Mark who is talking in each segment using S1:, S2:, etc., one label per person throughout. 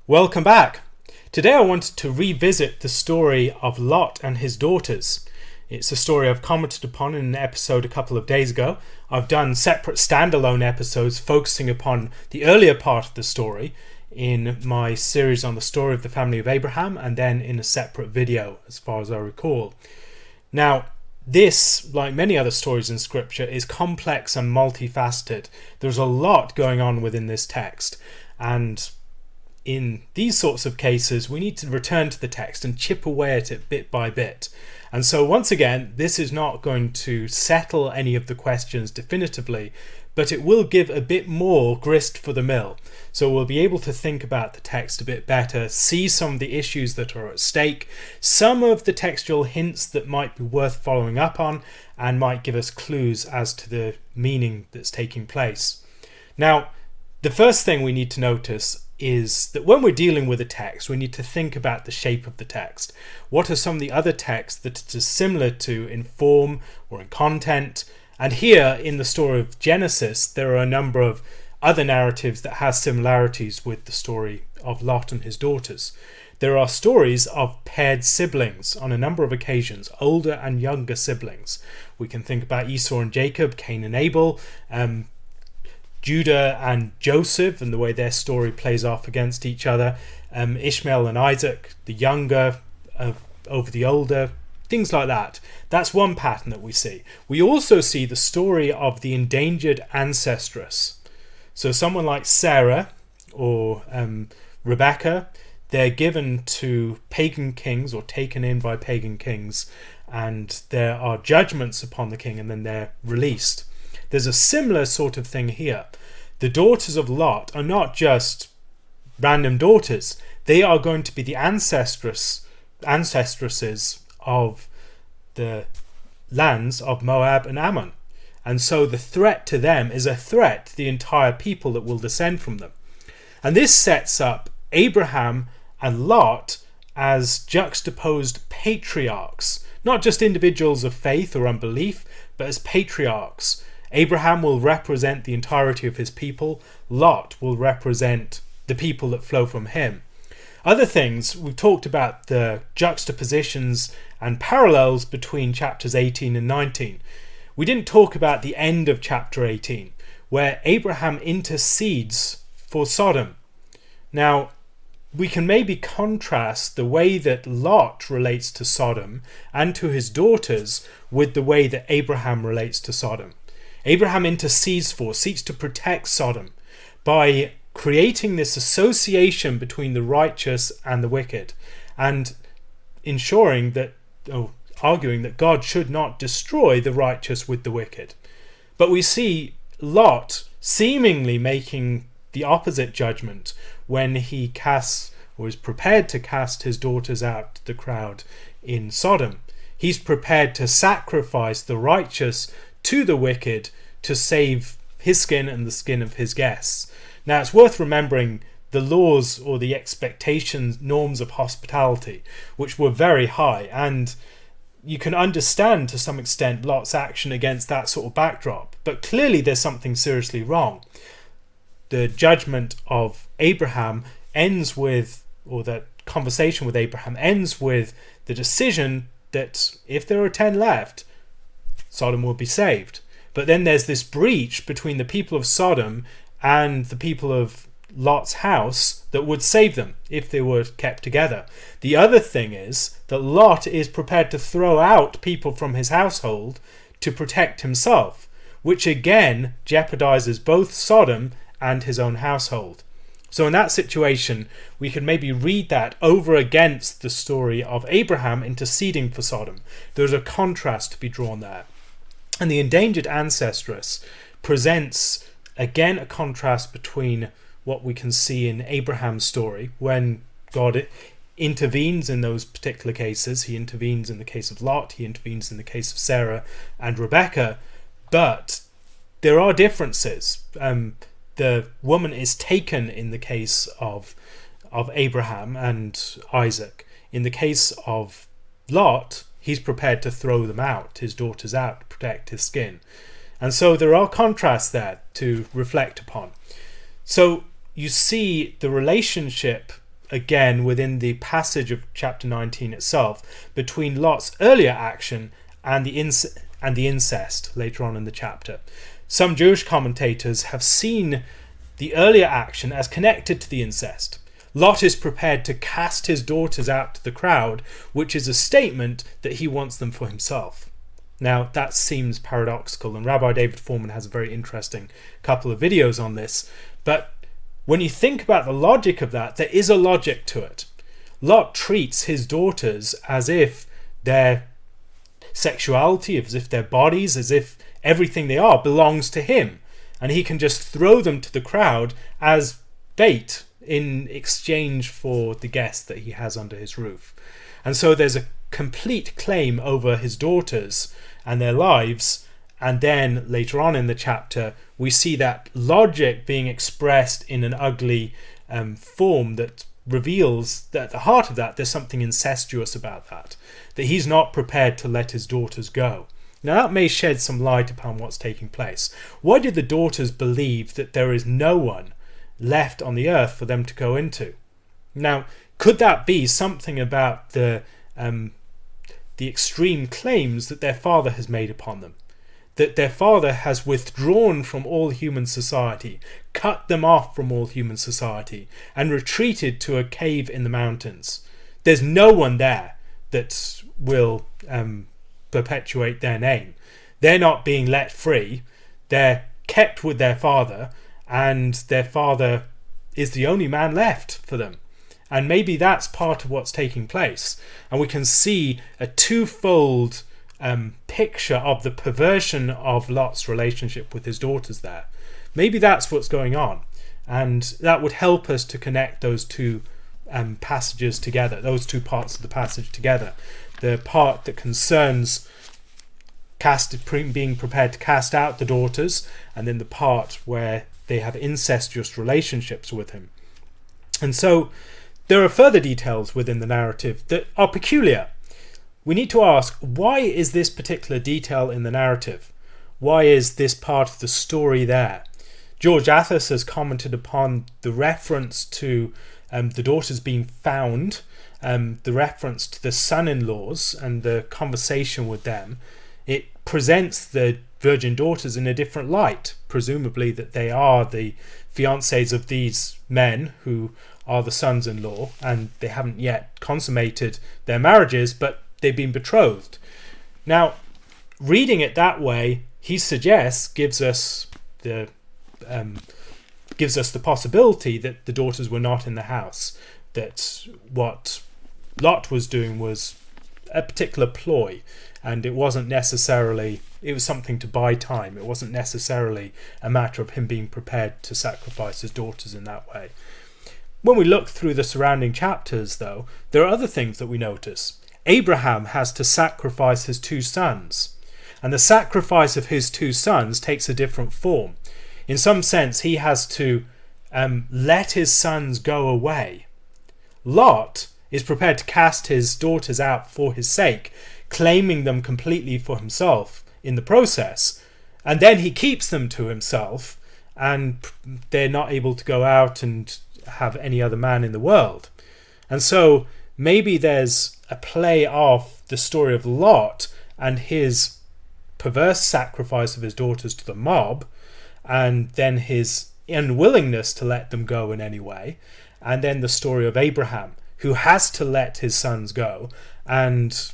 S1: Welcome back. Today I wanted to revisit the story of Lot and his daughters. It's a story I've commented upon in an episode a couple of days ago. I've done separate standalone episodes focusing upon the earlier part of the story in my series on the story of the family of Abraham, and then in a separate video as far as I recall. Now, this, like many other stories in scripture, is complex and multifaceted. There's a lot going on within this text, and in these sorts of cases we need to return to the text and chip away at it bit by bit. And so once again, this is not going to settle any of the questions definitively, but it will give a bit more grist for the mill. So we'll be able to think about the text a bit better, see some of the issues that are at stake, some of the textual hints that might be worth following up on, and might give us clues as to the meaning that's taking place. Now, the first thing we need to notice is that when we're dealing with a text, we need to think about the shape of the text. What are some of the other texts that it is similar to in form or in content? And here in the story of Genesis, there are a number of other narratives that have similarities with the story of Lot and his daughters. There are stories of paired siblings on a number of occasions, older and younger siblings. We can think about Esau and Jacob, Cain and Abel, Judah and Joseph and the way their story plays off against each other, Ishmael and Isaac, the younger over the older, things like that. That's one pattern that we see. We also see the story of the endangered ancestress. So someone like Sarah or Rebecca, they're given to pagan kings or taken in by pagan kings, and there are judgments upon the king and then they're released. There's a similar sort of thing here. The daughters of Lot are not just random daughters. They are going to be the ancestresses of the lands of Moab and Ammon. And so the threat to them is a threat to the entire people that will descend from them. And this sets up Abraham and Lot as juxtaposed patriarchs, not just individuals of faith or unbelief, but as patriarchs. Abraham will represent the entirety of his people. Lot will represent the people that flow from him. Other things, we've talked about the juxtapositions and parallels between chapters 18 and 19. We didn't talk about the end of chapter 18, where Abraham intercedes for Sodom. Now, we can maybe contrast the way that Lot relates to Sodom and to his daughters with the way that Abraham relates to Sodom. Abraham intercedes for, seeks to protect Sodom by creating this association between the righteous and the wicked, and ensuring that, arguing that God should not destroy the righteous with the wicked. But we see Lot seemingly making the opposite judgment when he casts, or is prepared to cast, his daughters out to the crowd in Sodom. He's prepared to sacrifice the righteous to the wicked to save his skin and the skin of his guests. Now, it's worth remembering the laws or the expectations, norms of hospitality, which were very high, and you can understand to some extent Lot's action against that sort of backdrop. But clearly there's something seriously wrong. The judgment of Abraham ends with, or that conversation with Abraham ends with the decision that if there are 10 left, Sodom will be saved. But then there's this breach between the people of Sodom and the people of Lot's house that would save them if they were kept together. The other thing is that Lot is prepared to throw out people from his household to protect himself, which again jeopardizes both Sodom and his own household. So in that situation, we could maybe read that over against the story of Abraham interceding for Sodom. There's a contrast to be drawn there. And the endangered ancestress presents again a contrast between what we can see in Abraham's story when God intervenes in those particular cases. He intervenes in the case of Lot, he intervenes in the case of Sarah and Rebecca, but there are differences. The woman is taken in the case of Abraham and Isaac. In the case of Lot, he's prepared to throw them out, his daughters out, to protect his skin. And so there are contrasts there to reflect upon. So you see the relationship again within the passage of chapter 19 itself between Lot's earlier action and the incest later on in the chapter. Some Jewish commentators have seen the earlier action as connected to the incest. Lot is prepared to cast his daughters out to the crowd, which is a statement that he wants them for himself. Now, that seems paradoxical, and Rabbi David Foreman has a very interesting couple of videos on this, but when you think about the logic of that, there is a logic to it. Lot treats his daughters as if their sexuality, as if their bodies, as if everything they are belongs to him, and he can just throw them to the crowd as bait in exchange for the guest that he has under his roof. And so there's a complete claim over his daughters and their lives, and then later on in the chapter we see that logic being expressed in an ugly form that reveals that at the heart of that there's something incestuous about that he's not prepared to let his daughters go. Now that may shed some light upon what's taking place. Why did the daughters believe that there is no one left on the earth for them to go into? Now, could that be something about the extreme claims that their father has made upon them? That their father has withdrawn from all human society, cut them off from all human society, and retreated to a cave in the mountains. There's no one there that will perpetuate their name. They're not being let free. They're kept with their father, and their father is the only man left for them. And maybe that's part of what's taking place. And we can see a twofold picture of the perversion of Lot's relationship with his daughters there. Maybe that's what's going on. And that would help us to connect those two passages together, those two parts of the passage together. The part that concerns being prepared to cast out the daughters, and then the part where they have incestuous relationships with him. And so there are further details within the narrative that are peculiar. We need to ask, why is this particular detail in the narrative? Why is this part of the story there? George Athos has commented upon the reference to the daughters being found, the reference to the son-in-laws and the conversation with them. It presents the virgin daughters in a different light, presumably that they are the fiancés of these men who are the sons-in-law, and they haven't yet consummated their marriages, but they've been betrothed. Now, reading it that way, he suggests gives us the possibility that the daughters were not in the house, that what Lot was doing was a particular ploy, and it was something to buy time. It wasn't necessarily a matter of him being prepared to sacrifice his daughters in that way. When we look through the surrounding chapters, though, there are other things that we notice. Abraham has to sacrifice his two sons, and the sacrifice of his two sons takes a different form. In some sense, he has to let his sons go away. Lot is prepared to cast his daughters out for his sake, claiming them completely for himself in the process, and then he keeps them to himself, and they're not able to go out and have any other man in the world. And so maybe there's a play off the story of Lot and his perverse sacrifice of his daughters to the mob, and then his unwillingness to let them go in any way, and then the story of Abraham, who has to let his sons go, and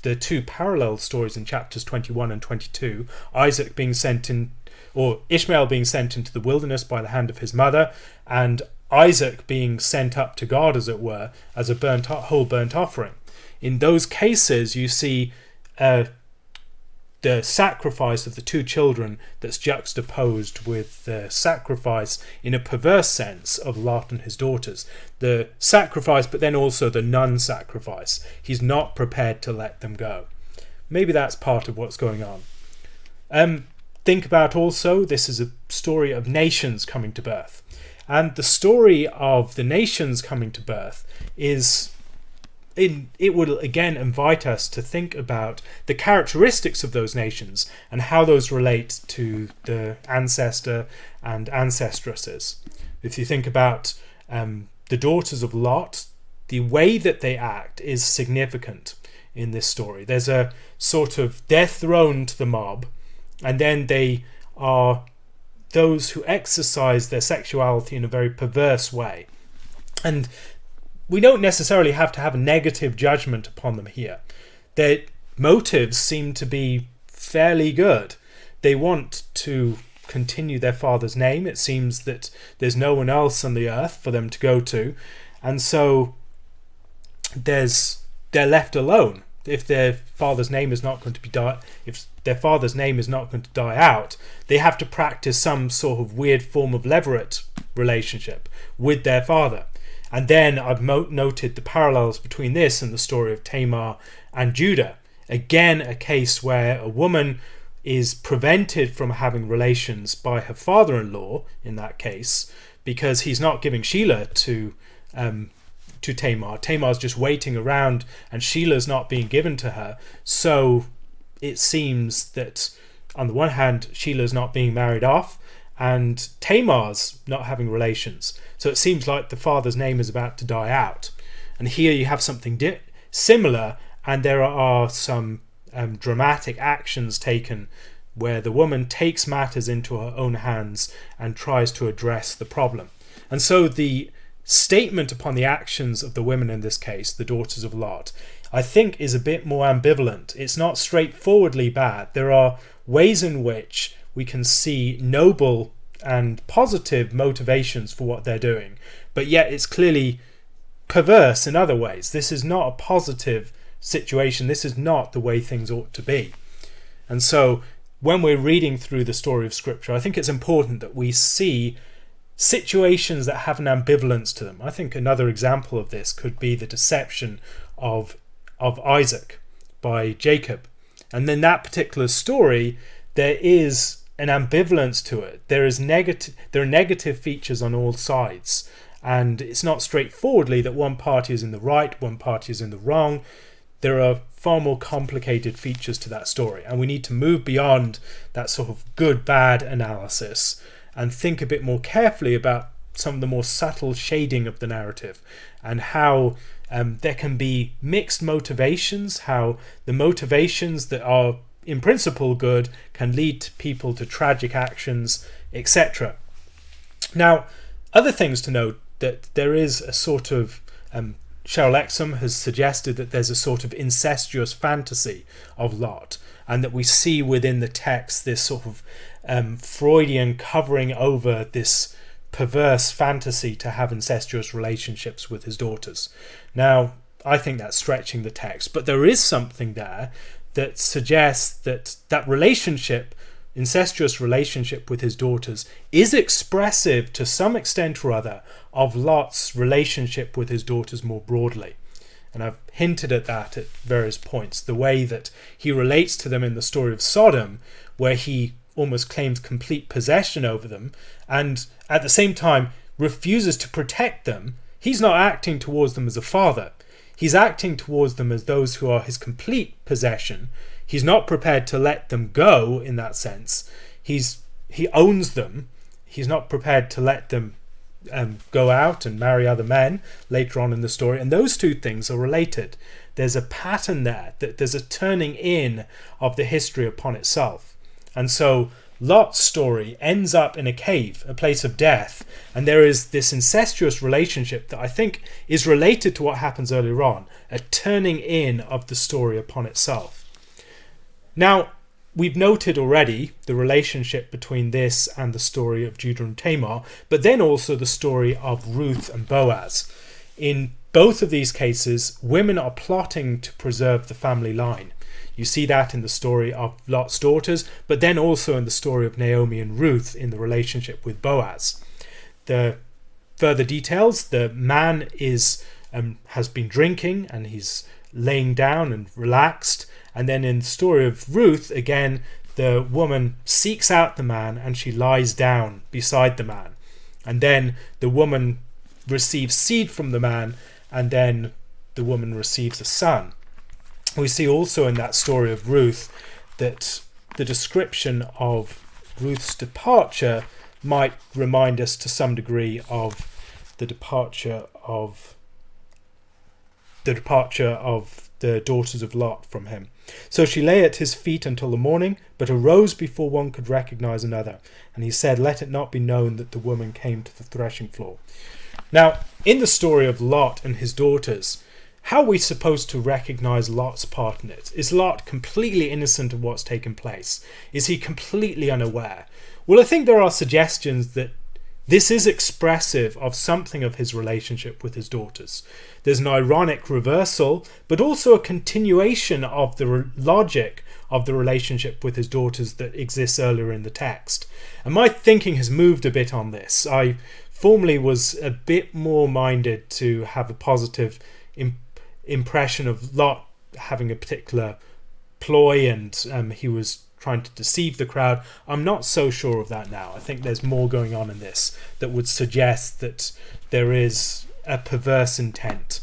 S1: the two parallel stories in chapters 21 and 22, Ishmael being sent into the wilderness by the hand of his mother, and Isaac being sent up to God, as it were, as a whole burnt offering. In those cases, you see the sacrifice of the two children that's juxtaposed with the sacrifice in a perverse sense of Lot and his daughters. The sacrifice, but then also the non-sacrifice. He's not prepared to let them go. Maybe that's part of what's going on. Think about also, this is a story of nations coming to birth. And the story of the nations coming to birth it will again invite us to think about the characteristics of those nations and how those relate to the ancestor and ancestresses. If you think about the daughters of Lot, the way that they act is significant in this story. There's a sort of, they're thrown to the mob, and then they are those who exercise their sexuality in a very perverse way. And we don't necessarily have to have a negative judgment upon them here. Their motives seem to be fairly good. They want to continue their father's name. It seems that there's no one else on the earth for them to go to, and so they're left alone. If their father's name is not going to die out, they have to practice some sort of weird form of levirate relationship with their father. And then I've noted the parallels between this and the story of Tamar and Judah. Again, a case where a woman is prevented from having relations by her father-in-law, in that case, because he's not giving Shelah to Tamar. Tamar's just waiting around, and Shelah's not being given to her. So it seems that on the one hand, Shelah's not being married off, and Tamar's not having relations. So it seems like the father's name is about to die out. And here you have something similar, and there are some dramatic actions taken where the woman takes matters into her own hands and tries to address the problem. And so the statement upon the actions of the women in this case, the daughters of Lot, I think is a bit more ambivalent. It's not straightforwardly bad. There are ways in which we can see noble and positive motivations for what they're doing, but yet it's clearly perverse in other ways. This is not a positive situation. This is not the way things ought to be. And so when we're reading through the story of Scripture, I think it's important that we see situations that have an ambivalence to them. I think another example of this could be the deception of Isaac by Jacob. And in that particular story, there is an ambivalence to it. There are negative features on all sides. And it's not straightforwardly that one party is in the right, one party is in the wrong. There are far more complicated features to that story. And we need to move beyond that sort of good-bad analysis and think a bit more carefully about some of the more subtle shading of the narrative, and how there can be mixed motivations, how the motivations that are in principle good can lead people to tragic actions, etc. Now, other things to note, that there is a sort of Cheryl Exum has suggested that there's a sort of incestuous fantasy of Lot, and that we see within the text this sort of Freudian covering over this perverse fantasy to have incestuous relationships with his daughters. Now, I think that's stretching the text, but there is something there that suggests that that relationship, incestuous relationship with his daughters, is expressive to some extent or other of Lot's relationship with his daughters more broadly. And I've hinted at that at various points. The way that he relates to them in the story of Sodom, where he almost claims complete possession over them, and at the same time refuses to protect them. He's not acting towards them as a father. He's acting towards them as those who are his complete possession. He's not prepared to let them go in that sense. He owns them. He's not prepared to let them go out and marry other men later on in the story. And those two things are related. There's a pattern there, that there's a turning in of the history upon itself. And so Lot's story ends up in a cave, a place of death, and there is this incestuous relationship that I think is related to what happens earlier on, a turning in of the story upon itself. Now, we've noted already the relationship between this and the story of Judah and Tamar, but then also the story of Ruth and Boaz. In both of these cases, women are plotting to preserve the family line. You see that in the story of Lot's daughters, but then also in the story of Naomi and Ruth in the relationship with Boaz. The further details, the man has been drinking and he's laying down and relaxed. And then in the story of Ruth, again, the woman seeks out the man and she lies down beside the man. And then the woman receives seed from the man, and then the woman receives a son. We see also in that story of Ruth that the description of Ruth's departure might remind us to some degree of the departure of the daughters of Lot from him. So she lay at his feet until the morning, but arose before one could recognize another. And he said, "Let it not be known that the woman came to the threshing floor." Now, in the story of Lot and his daughters, how are we supposed to recognize Lot's part in it? Is Lot completely innocent of what's taken place? Is he completely unaware? Well, I think there are suggestions that this is expressive of something of his relationship with his daughters. There's an ironic reversal, but also a continuation of the logic of the relationship with his daughters that exists earlier in the text. And my thinking has moved a bit on this. I formerly was a bit more minded to have a positive impression of Lot having a particular ploy, and he was trying to deceive the crowd. I'm not so sure of that now. I think there's more going on in this that would suggest that there is a perverse intent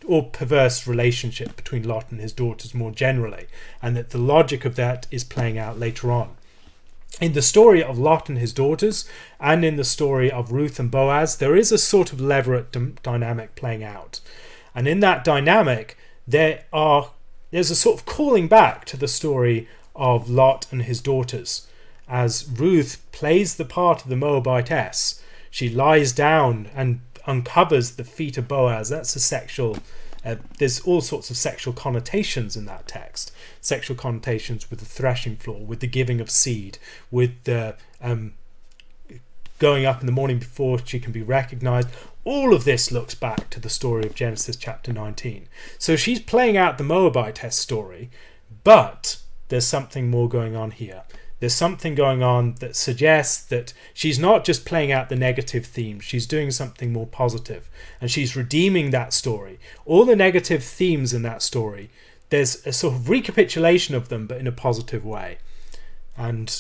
S1: or perverse relationship between Lot and his daughters more generally, and that the logic of that is playing out later on. In the story of Lot and his daughters, and in the story of Ruth and Boaz, there is a sort of levirate dynamic playing out. And in that dynamic, there's a sort of calling back to the story of Lot and his daughters. As Ruth plays the part of the Moabitess, she lies down and uncovers the feet of Boaz. That's a sexual... there's all sorts of sexual connotations in that text. Sexual connotations with the threshing floor, with the giving of seed, with the going up in the morning before she can be recognized. All of this looks back to the story of Genesis chapter 19. So she's playing out the Moabitess story, but there's something more going on here. There's something going on that suggests that she's not just playing out the negative theme, she's doing something more positive, and she's redeeming that story. All the negative themes in that story, there's a sort of recapitulation of them, but in a positive way. And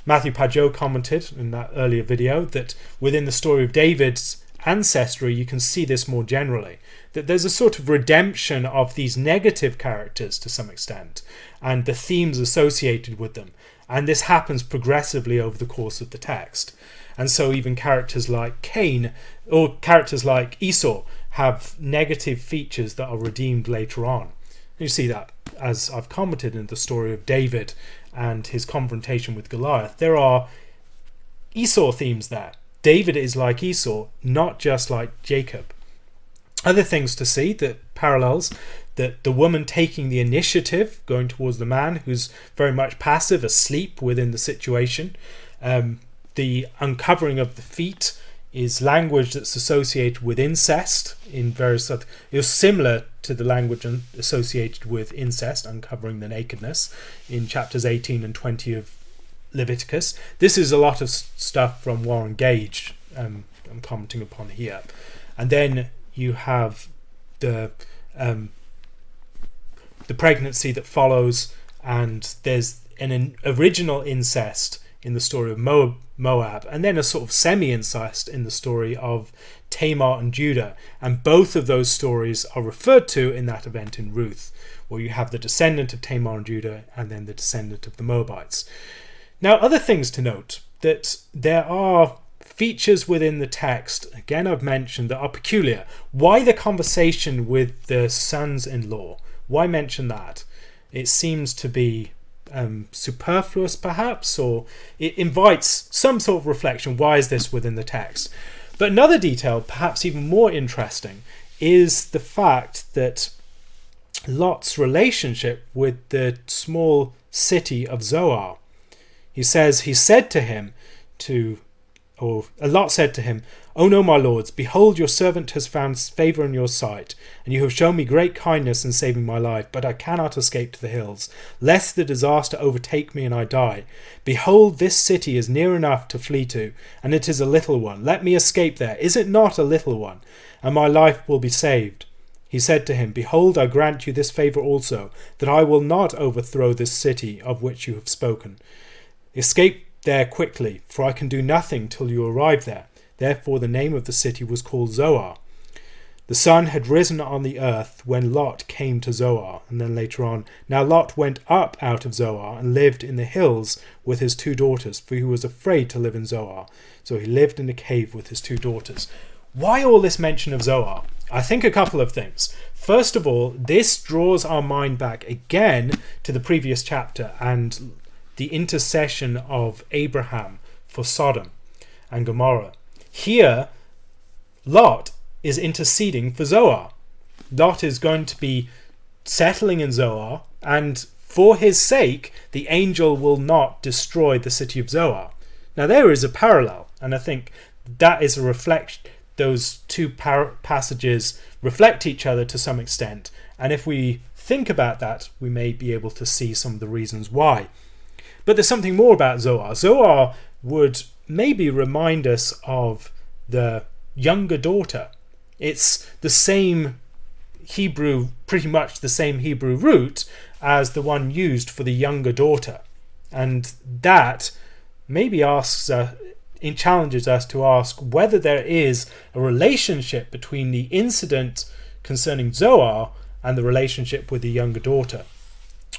S1: Matthew Pajot commented in that earlier video that within the story of David's ancestry, you can see this more generally, that there's a sort of redemption of these negative characters to some extent, and the themes associated with them. And this happens progressively over the course of the text. And so even characters like Cain or characters like Esau have negative features that are redeemed later on. You see that, as I've commented, in the story of David and his confrontation with Goliath. There are Esau themes there. David is like Esau, not just like Jacob. Other things to see, that parallels, that the woman taking the initiative, going towards the man who's very much passive, asleep within the situation. The uncovering of the feet is language that's associated with incest in various other... It was similar to the language associated with incest, uncovering the nakedness, in chapters 18 and 20 of Leviticus. This is a lot of stuff from Warren Gage I'm commenting upon here. And then you have the pregnancy that follows, and there's an original incest in the story of Moab, and then a sort of semi-incest in the story of Tamar and Judah. And both of those stories are referred to in that event in Ruth, where you have the descendant of Tamar and Judah and then the descendant of the Moabites. Now, other things to note, that there are features within the text, again I've mentioned, that are peculiar. Why the conversation with the sons-in-law? Why mention that? It seems to be superfluous perhaps, or it invites some sort of reflection. Why is this within the text? But another detail, perhaps even more interesting, is the fact that Lot's relationship with the small city of Zoar. He says, Lot said to him, "O no, my lords, behold, your servant has found favour in your sight, and you have shown me great kindness in saving my life, but I cannot escape to the hills, lest the disaster overtake me and I die. Behold, this city is near enough to flee to, and it is a little one. Let me escape there. Is it not a little one? And my life will be saved." He said to him, "Behold, I grant you this favour also, that I will not overthrow this city of which you have spoken. Escape there quickly, for I can do nothing till you arrive there." Therefore the name of the city was called Zoar. The sun had risen on the earth when Lot came to Zoar. And then later on, now Lot went up out of Zoar and lived in the hills with his 2 daughters, for he was afraid to live in Zoar. So he lived in a cave with his 2 daughters. Why all this mention of Zoar? I think a couple of things. First of all, this draws our mind back again to the previous chapter and the intercession of Abraham for Sodom and Gomorrah. Here, Lot is interceding for Zoar. Lot is going to be settling in Zoar, and for his sake, the angel will not destroy the city of Zoar. Now, there is a parallel, and I think that is a reflection. Those two passages reflect each other to some extent, and if we think about that, we may be able to see some of the reasons why. But there's something more about Zoar. Zoar would maybe remind us of the younger daughter. It's the same Hebrew, pretty much the same Hebrew root as the one used for the younger daughter. And that maybe challenges us to ask whether there is a relationship between the incident concerning Zoar and the relationship with the younger daughter.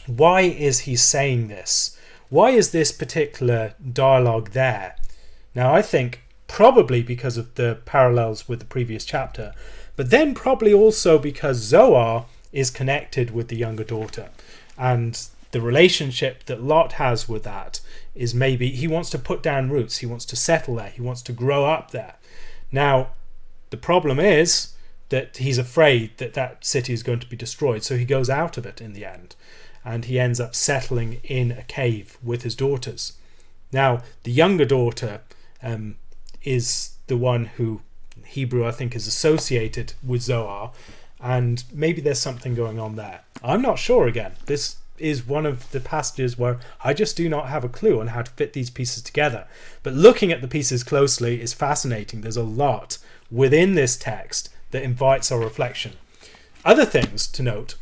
S1: Why is he saying this? Why is this particular dialogue there? Now, I think probably because of the parallels with the previous chapter, but then probably also because Zoar is connected with the younger daughter, and the relationship that Lot has with that is maybe he wants to put down roots, he wants to settle there, he wants to grow up there. Now, the problem is that he's afraid that that city is going to be destroyed, so he goes out of it in the end, and he ends up settling in a cave with his daughters. Now, the younger daughter is the one who Hebrew, I think, is associated with Zoar, and maybe there's something going on there. I'm not sure again. This is one of the passages where I just do not have a clue on how to fit these pieces together. But looking at the pieces closely is fascinating. There's a lot within this text that invites our reflection. Other things to note: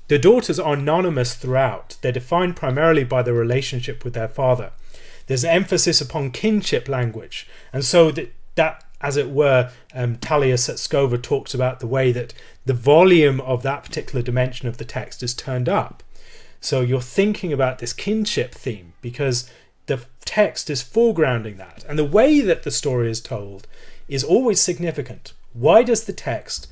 S1: the daughters are anonymous throughout. They're defined primarily by their relationship with their father. There's an emphasis upon kinship language, and so that as it were, Talia Setskova talks about the way that the volume of that particular dimension of the text is turned up. So you're thinking about this kinship theme because the text is foregrounding that. And the way that the story is told is always significant. Why does the text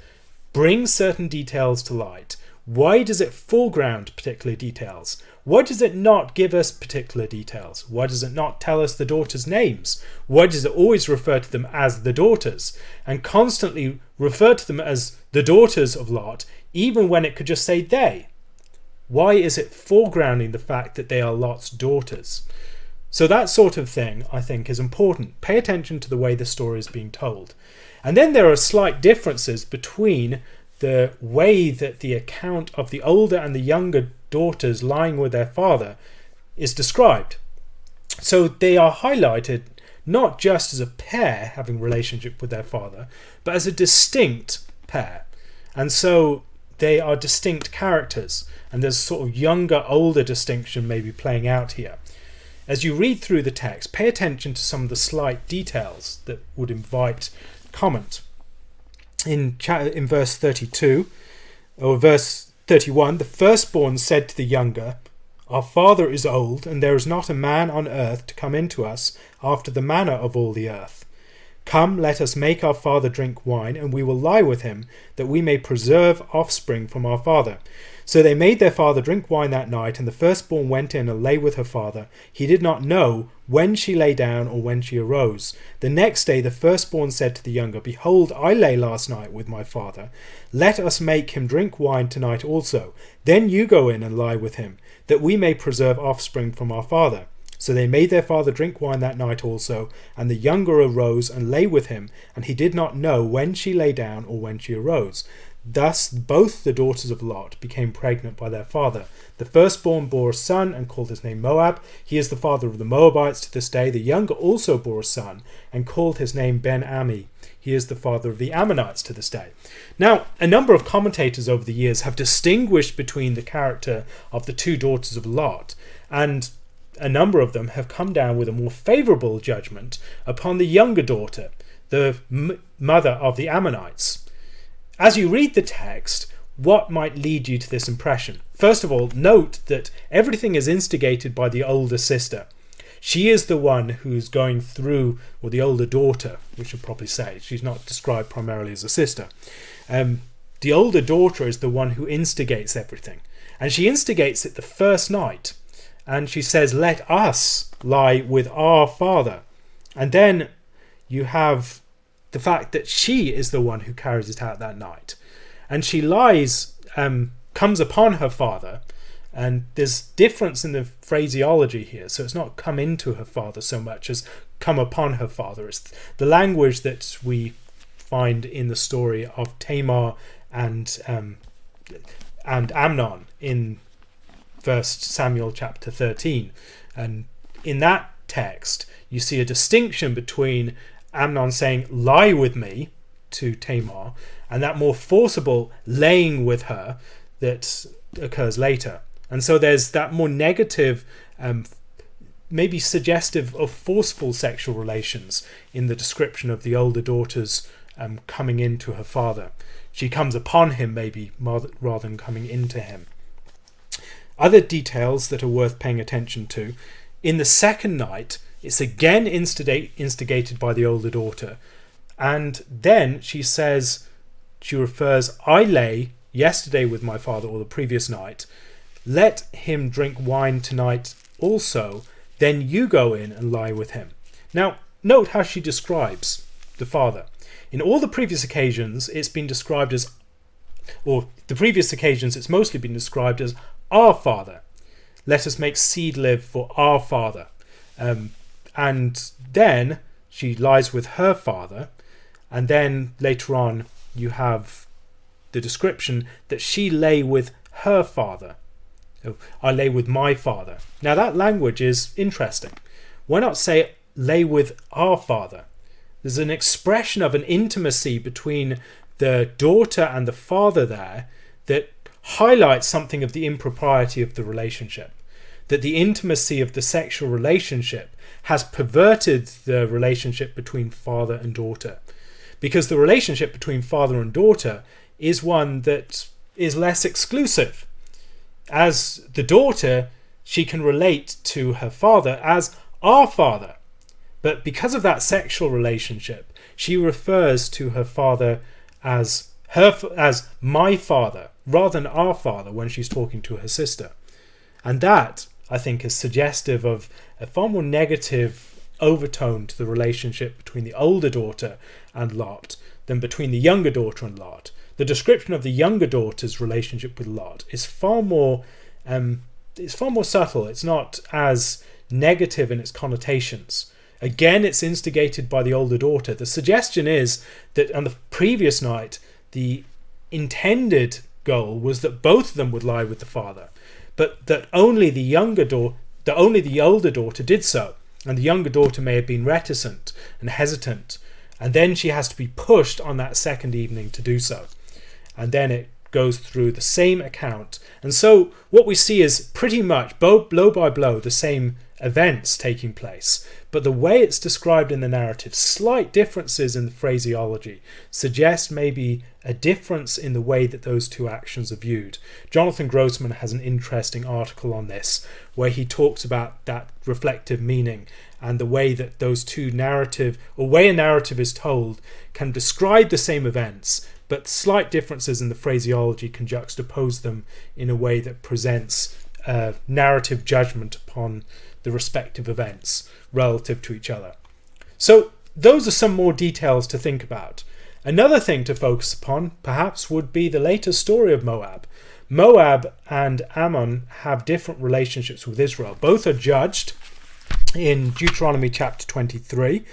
S1: bring certain details to light? Why does it foreground particular details? Why does it not give us particular details? Why does it not tell us the daughters' names? Why does it always refer to them as the daughters and constantly refer to them as the daughters of Lot, even when it could just say they? Why is it foregrounding the fact that they are Lot's daughters? So that sort of thing, I think, is important. Pay attention to the way the story is being told. And then there are slight differences between the way that the account of the older and the younger daughters lying with their father is described. So they are highlighted not just as a pair having a relationship with their father, but as a distinct pair. And so they are distinct characters, and there's sort of younger, older distinction maybe playing out here. As you read through the text, pay attention to some of the slight details that would invite comment. In verse 32, or verse 31, the firstborn said to the younger, "Our father is old, and there is not a man on earth to come into us after the manner of all the earth. Come, let us make our father drink wine, and we will lie with him, that we may preserve offspring from our father." So they made their father drink wine that night, and the firstborn went in and lay with her father. He did not know when she lay down or when she arose. The next day the firstborn said to the younger, "Behold, I lay last night with my father. Let us make him drink wine tonight also. Then you go in and lie with him, that we may preserve offspring from our father." So they made their father drink wine that night also, and the younger arose and lay with him, and he did not know when she lay down or when she arose. Thus both the daughters of Lot became pregnant by their father. The firstborn bore a son and called his name Moab. He is the father of the Moabites to this day. The younger also bore a son and called his name Ben-Ammi. He is the father of the Ammonites to this day. Now, a number of commentators over the years have distinguished between the character of the two daughters of Lot, and a number of them have come down with a more favourable judgment upon the younger daughter, the mother of the Ammonites. As you read the text, what might lead you to this impression? First of all, note that everything is instigated by the older sister. She is the one who's going through, or the older daughter, we should probably say. She's not described primarily as a sister. The older daughter is the one who instigates everything. And she instigates it the first night. And she says, let us lie with our father. And then you have the fact that she is the one who carries it out that night. And she lies, comes upon her father. And there's difference in the phraseology here. So it's not come into her father so much as come upon her father. It's the language that we find in the story of Tamar and Amnon in 1 Samuel chapter 13. And in that text, you see a distinction between Amnon saying, lie with me, to Tamar, and that more forcible laying with her that occurs later. And so there's that more negative, maybe suggestive of forceful sexual relations in the description of the older daughter's coming into her father. She comes upon him maybe rather than coming into him. Other details that are worth paying attention to. In the second night, it's again instigated by the older daughter. And then she refers, I lay yesterday with my father, or the previous night. Let him drink wine tonight also. Then you go in and lie with him. Now, note how she describes the father. In all the previous occasions, it's been described as, or the previous occasions, it's mostly been described as our father. Let us make seed live for our father. And then she lies with her father. And then later on, you have the description that she lay with her father. I lay with my father. Now that language is interesting. Why not say lay with our father? There's an expression of an intimacy between the daughter and the father there that highlights something of the impropriety of the relationship. That the intimacy of the sexual relationship has perverted the relationship between father and daughter. Because the relationship between father and daughter is one that is less exclusive. As the daughter, she can relate to her father as our father. But because of that sexual relationship, she refers to her father as my father rather than our father when she's talking to her sister. And that, I think, is suggestive of a far more negative overtone to the relationship between the older daughter and Lot than between the younger daughter and Lot. The description of the younger daughter's relationship with Lot is far more subtle. It's not as negative in its connotations. Again, it's instigated by the older daughter. The suggestion is that on the previous night, the intended goal was that both of them would lie with the father, but that only the older daughter did so, and the younger daughter may have been reticent and hesitant, and then she has to be pushed on that second evening to do so. And then it goes through the same account. And so what we see is pretty much blow by blow the same events taking place. But the way it's described in the narrative, slight differences in the phraseology, suggest maybe a difference in the way that those two actions are viewed. Jonathan Grossman has an interesting article on this, where he talks about that reflective meaning and the way that those two narrative, or way a narrative is told, can describe the same events, but slight differences in the phraseology can juxtapose them in a way that presents a narrative judgment upon the respective events relative to each other. So those are some more details to think about. Another thing to focus upon, perhaps, would be the later story of Moab. Moab and Ammon have different relationships with Israel. Both are judged in Deuteronomy chapter 23.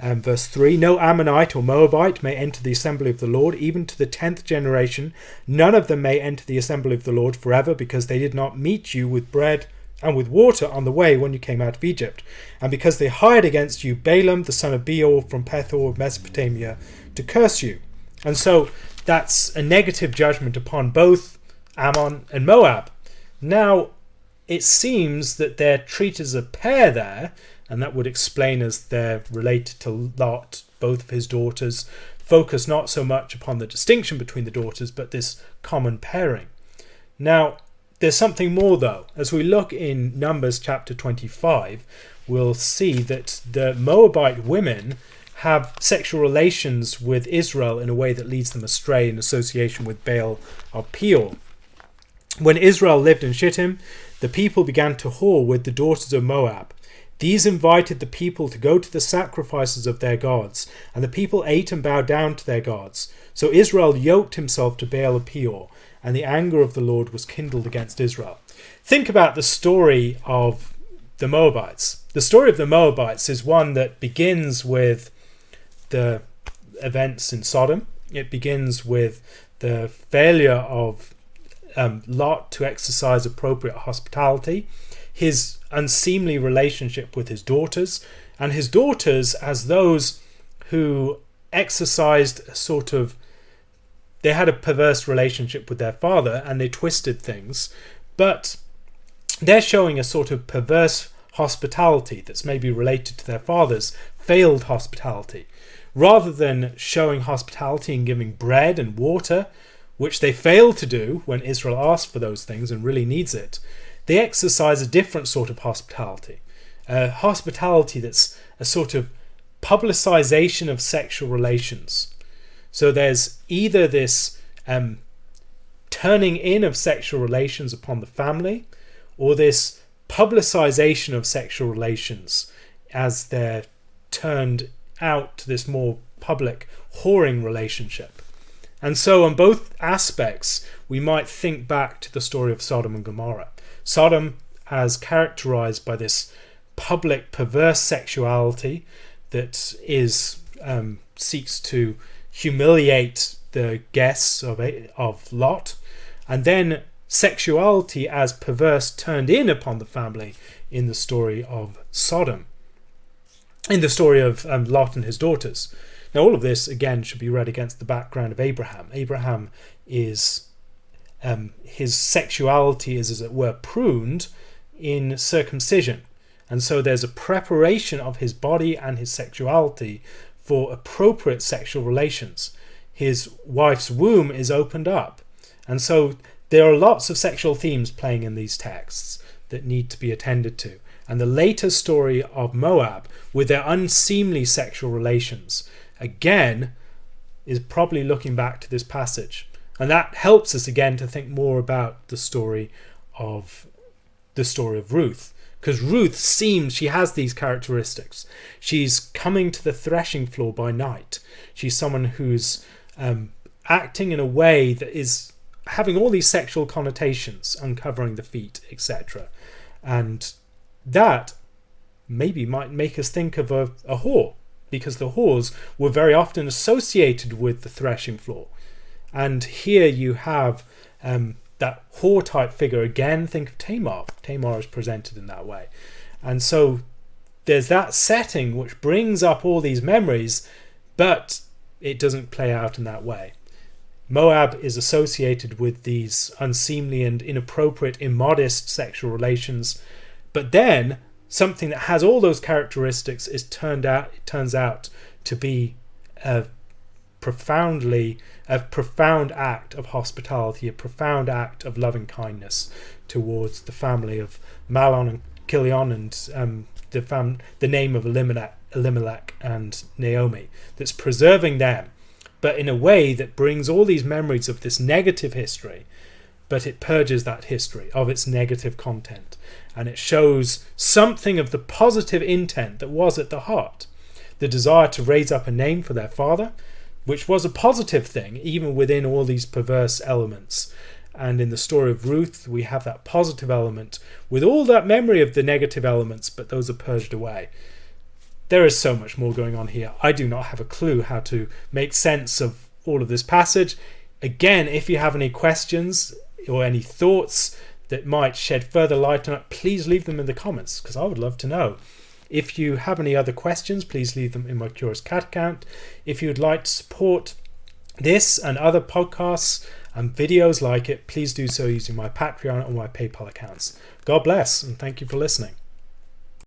S1: Verse 3, no Ammonite or Moabite may enter the assembly of the Lord, even to the 10th generation. None of them may enter the assembly of the Lord forever, because they did not meet you with bread and with water on the way when you came out of Egypt, and because they hired against you Balaam the son of Beor from Pethor of Mesopotamia to curse you. And so that's a negative judgment upon both Ammon and Moab. Now, it seems that they're treated as a pair there, and that would explain as they're related to Lot, both of his daughters, focus not so much upon the distinction between the daughters, but this common pairing. Now, there's something more though. As we look in Numbers chapter 25, we'll see that the Moabite women have sexual relations with Israel in a way that leads them astray in association with Baal of Peor. When Israel lived in Shittim, the people began to whore with the daughters of Moab. These invited the people to go to the sacrifices of their gods, and the people ate and bowed down to their gods. So Israel yoked himself to Baal of Peor, and the anger of the Lord was kindled against Israel. Think about the story of the Moabites. The story of the Moabites is one that begins with the events in Sodom. It begins with the failure of Lot to exercise appropriate hospitality, his unseemly relationship with his daughters, and his daughters as those who exercised a sort of, they had a perverse relationship with their father and they twisted things, but they're showing a sort of perverse hospitality that's maybe related to their father's failed hospitality. Rather than showing hospitality and giving bread and water, which they failed to do when Israel asked for those things and really needs it, they exercise a different sort of hospitality. Hospitality that's a sort of publicization of sexual relations. So there's either this turning in of sexual relations upon the family, or this publicization of sexual relations as they're turned out to this more public whoring relationship. And so on both aspects, we might think back to the story of Sodom and Gomorrah. Sodom as characterized by this public perverse sexuality that is seeks to humiliate the guests of Lot, and then sexuality as perverse turned in upon the family in the story of Sodom, in the story of Lot and his daughters. Now all of this again should be read against the background of Abraham. Abraham is his sexuality is, as it were, pruned in circumcision, and so there's a preparation of his body and his sexuality for appropriate sexual relations. His wife's womb is opened up, and so there are lots of sexual themes playing in these texts that need to be attended to. And the later story of Moab with their unseemly sexual relations again is probably looking back to this passage, and that helps us again to think more about the story of Ruth, because Ruth seems she has these characteristics. She's coming to the threshing floor by night. She's someone who's acting in a way that is having all these sexual connotations, uncovering the feet, etc. And that maybe might make us think of a whore, because the whores were very often associated with the threshing floor. And here you have that whore type figure again. Think of Tamar. Tamar is presented in that way. And so there's that setting which brings up all these memories, but it doesn't play out in that way. Moab is associated with these unseemly and inappropriate, immodest sexual relations, but then something that has all those characteristics turns out to be a profound act of hospitality, a profound act of loving kindness towards the family of Mahlon and Chilion, and the name of Elimelech and Naomi, that's preserving them, but in a way that brings all these memories of this negative history, but it purges that history of its negative content, and it shows something of the positive intent that was at the heart, the desire to raise up a name for their father, which was a positive thing even within all these perverse elements. And in the story of Ruth, we have that positive element with all that memory of the negative elements, but those are purged away. There is so much more going on here. I do not have a clue how to make sense of all of this passage. Again, if you have any questions or any thoughts that might shed further light on it, please leave them in the comments, because I would love to know. If you have any other questions, please leave them in my Curious Cat account. If you'd like to support this and other podcasts and videos like it, please do so using my Patreon or my PayPal accounts. God bless, and thank you for listening.